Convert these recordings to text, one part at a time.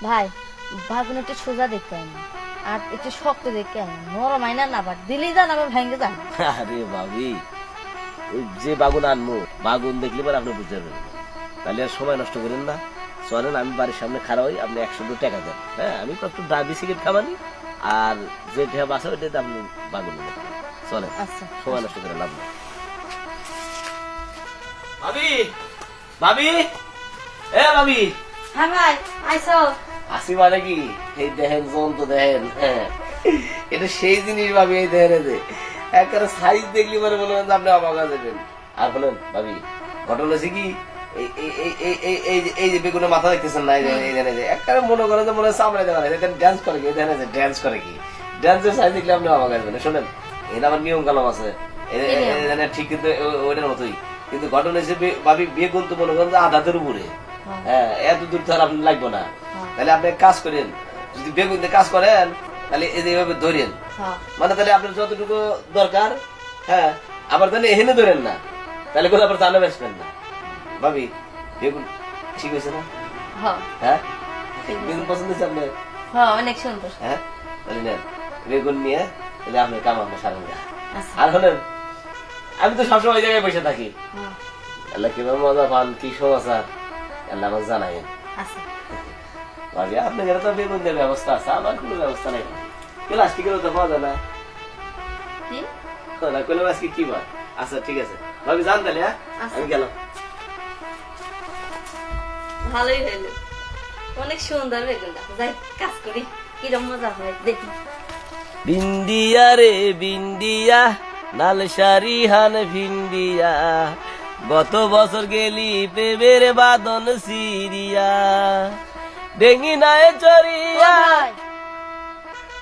ভাই ভাগুন একটু সোজা দেখতে হয় না, আর একটু শক্ত দেখতে হয় না, নরম হয় না, না আবার দিলেই যান আবার ভেঙে যান। আরে ভাবি, ওই যে বাগুন আনবো, বাগুন দেখলে পরে আপনি বুঝতে পারবেন না। তাহলে আর সময় নষ্ট করেন না, চলেন আমি বাড়ির সামনে খাড়া হই, আপনি 100 টাকা দেন। হ্যাঁ, আমি তো একটু ডাবি সিগারেট খাবানি, আর যে ঢেব আছে ওইটাতে আপনি বাগুন নেবেন। চলেন, আচ্ছা সময় নষ্ট করে লাভ নেই। ভাবি, ভাবি, এ ভাবি। হ্যাঁ ভাই আইসো। আসি মানে কি, এই দেখেন জন তো দেখেন, হ্যাঁ এটা সেই জিনিস ভাবি, এই দেখেন যে একেবারে সাইজ দেখলি মানে মনে হয় আপনি অবাক হয়ে যাবেন। আর বলেন ভাবি, ঘটনা হচ্ছে কি, এই যে বেগুনের মাথা দেখতেছেন না, এই দেখেন যে একেবারে মনে করেন যে মনে হয় চামড়া দেওয়া ড্যান্স করে কি, দেখেন যে ড্যান্স করে কি, ড্যান্সের সাইজ দেখলে আপনি অবাক হয়ে যাবেন। শোনেন, এটা আমার নিয়ম কালাম আছে, ঠিক কিন্তু ওইটার মতোই, কিন্তু ঘটনা হিসেবে ভাবি বেগুন তো মনে করেন যে আধাতের উপরে, হ্যাঁ এত দূর তো আর আপনি লাগবো না। তাহলে আপনি কাজ করেন, যদি বেগুন দিয়ে কাজ করেন তাহলে এইভাবে ধরেন, মানে তাহলে আপনার যতটুকু দরকার, হ্যাঁ আবার তাহলে এখানে ধরেন না, তাহলে কোনো আবার জানা বেসবেন না। ভাবি বেগুন ঠিক হয়েছে না? হ্যাঁ বেগুন পছন্দ হয়েছে আপনার? হ্যাঁ অনেক সুন্দর। হ্যাঁ তাহলে নেন বেগুন নিয়ে, তাহলে আপনার কাম আপনার সারেন। আর হলেন, আমি তো সবসময় জায়গায় বসে থাকি, আল্লাহ কিভাবে মজা পান, কি সমাচার আল্লাহ আমাকে জানাই। ভাবি আপনাদের তো বেগুন দেওয়ার ব্যবস্থা আছে, আমার কোনো ব্যবস্থা নেই। প্লাস্টিকেরও তো পাওয়া যায় না, কইলাম আজকে কি বার। আচ্ছা ঠিক আছে ভাবি, জান তাহলে, হ্যাঁ আমি গেলাম। ভালোই হইলো, অনেক সুন্দর বেগুনটা, যাই কাজ করি, কিরম মজা হয় দেখি। বিন্দিয়া রে বিন্দিয়া, লাল শাড়ি হান ভিন্দিয়া, গত বছর গেলি প্রেমের বাদন সিরিয়া, ডেঙ্গি নায়ে চড়িয়া।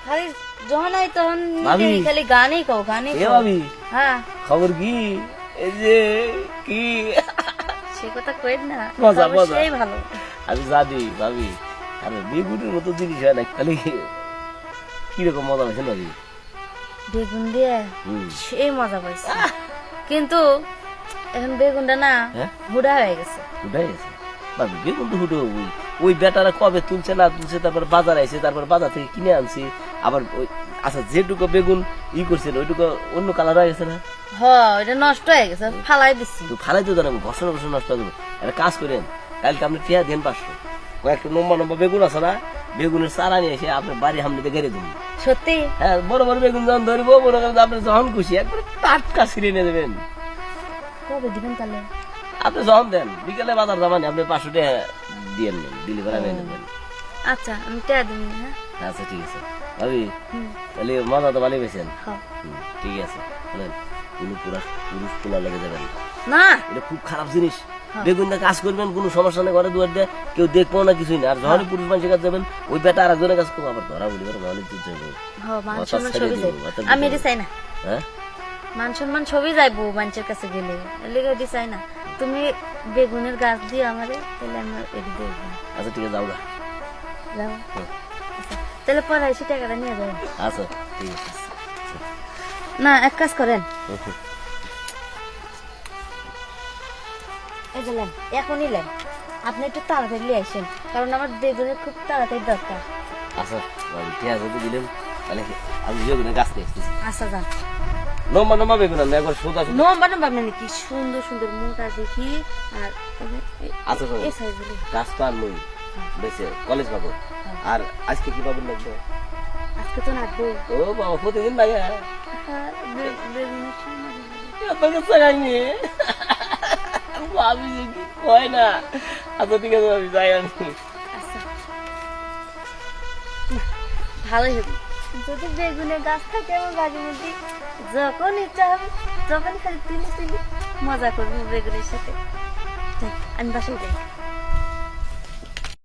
খালি যখন আই তখন ভাবি, খালি গানই কও, গানই এ কও। ভাবি, হ্যাঁ খবর কি, এই যে কি সে কথা কই না, মজা মজা, সেই ভালো। আমি জানি ভাবি, আরে বেগুনের মতো জিনিস হয় না, খালি কিরকম মজা হয়েছে ভাবি। বেগুন দিয়ে সেই মজা পাইছি, কিন্তু এখন বেগুনটা না হুডা হয়ে গেছে। উঠাই গেছে ভাবি, বেগুন তো হুটো হবই। ওই বেটারা কবে তুলছে না তুলছে, তারপর বাজার আইছে, তারপর বাজার থেকে কিনে আনছি আবার। ওই আচ্ছা যেটুকু বেগুন ই করছিল ওইটুকু অন্য কালার হয়ে গেছে না? হ্যাঁ এটা নষ্ট হয়ে গেছে, ফালাই দিচ্ছি। তো ফালাই তো জানাবো, ঘষণ ঘষণ নষ্ট হয়ে যাবো। একটা কাজ করেন, কালকে আপনি টিয়া দেন 500, কয়েকটা লম্বা লম্বা বেগুন আছে না, বেগুনের চারা নিয়ে এসে আপনার বাড়ি হামলিতে গেড়ে দেবেন। সত্যি? হ্যাঁ বড় বড় বেগুন যখন ধরবো, মনে করেন আপনি যখন খুশি একবার টাটকা ছিঁড়ে নিয়ে দেবেন। কবে দিবেন তাহলে? আপনি যখন দেন, বিকেলে বাজার যাবানি, আপনি 500 টাকা দিয়ে নেন, দিলে করে নিয়ে নেবেন। আচ্ছা আমি টিয়া দিন। হ্যাঁ আচ্ছা ঠিক আছে ভাবি, তাহলে মজা তো ভালোই পেয়েছেন। ঠিক আছে, বলেন কোনো পুরুষ তোলা লেগে যাবেন না, এটা খুব খারাপ জিনিস। বেগুনটা কাজ করবেন, কোনো সমস্যা নেই, ঘরে দুয়ার দিয়ে কেউ দেখবো না, কিছুই না। আর যখনই পুরুষ মানুষের কাছে যাবেন, ওই বেটা আর একজনের কাছে আবার ধরা বলি অনেক দূর যাইব। আমি এটি চাই না। হ্যাঁ মান সম্মান ছবি যাইবো মানুষের কাছে গেলে, এলিগে এটি চাই না। তুমি বেগুনের গাছ দিয়ে আমারে, তাহলে আমি এটি দেখবো। আচ্ছা ঠিক আছে, যাও গা, যাও। আচ্ছা, তাহলে পরে এসে টাকাটা নিয়ে যাবেন। আচ্ছা ঠিক আছে। না এক কাজ করেন, এই যে নেন, এখনই নেন, আপনি একটু তাড়াতাড়ি নিয়ে আসেন, কারণ আমার বেগুনের খুব তাড়াতাড়ি দরকার। আচ্ছা ঠিক আছে, তো দিলেন, তাহলে আমি বেগুনের গাছ নিয়ে আসতেছি। আচ্ছা যান। লম্বা লম্বা বেগুন আনবে, একবার সোজা সোজা। নম্বর নম্বর মানে কি সুন্দর সুন্দর মোটা দেখি, আর আচ্ছা এই সাইজগুলো গাছ তো আনবই, বেশি কলেজ পাবো। আর আজকে কি পাবেন লাগবে? আজকে তো নাচবো। ও বাবা, প্রতিদিন লাগে বেগুনের সময় ভাবি যে কি কয় না। আচ্ছা ঠিক আছে ভাবি, যাই আমি। আচ্ছা ভালোই হবে, যদি বেগুনের গাছ থাকে আমার বাড়ির মধ্যে, যখন ইচ্ছা হবে যখন খালি তুলি তুলি মজা করবো বেগুনের সাথে। আমি বাসায় যাই।